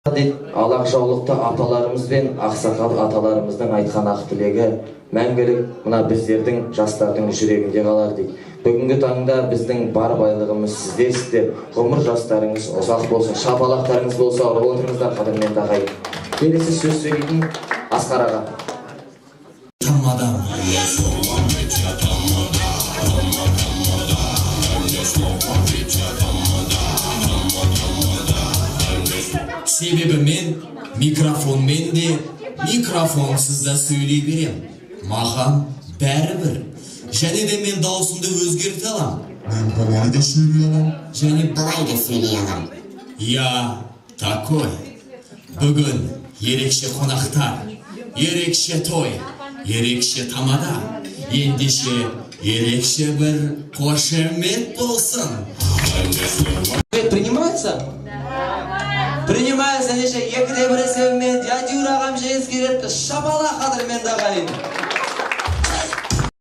Алақ жаулықты апаларымыз бен ақсақал аталарымыздың айтқан ақ тілегі мәңгілік мына біздердің жастардың жүрегінде қалар дейді. Бүгінгі таңда біздің бар байлығымыз сіздерсіздер. Ғұмыр жастарыңыз ұзақ болсын, шапалақтарыңыз болса ұрып отырыңыздар қадірменді ағайын. Келесі сөз сөйлейтін Асқар аға. Себебі мен микрофонмен де, микрофонсыз да сөйлей берем. Маған бәрібір. Және де мен даусымды өзгерте алам. Мен былай да сөйлей алам. Және былай да сөйлей алам. Я такой. Бүгін ерекше қонақтар, ерекше той, ерекше тамада, ендеше ерекше бір қошемет болсын. Принимается? Принимается, ендеше екіде бірі себебімен дядюр ағам жеңіс келеді. Шапалақ қадірменді ағайын.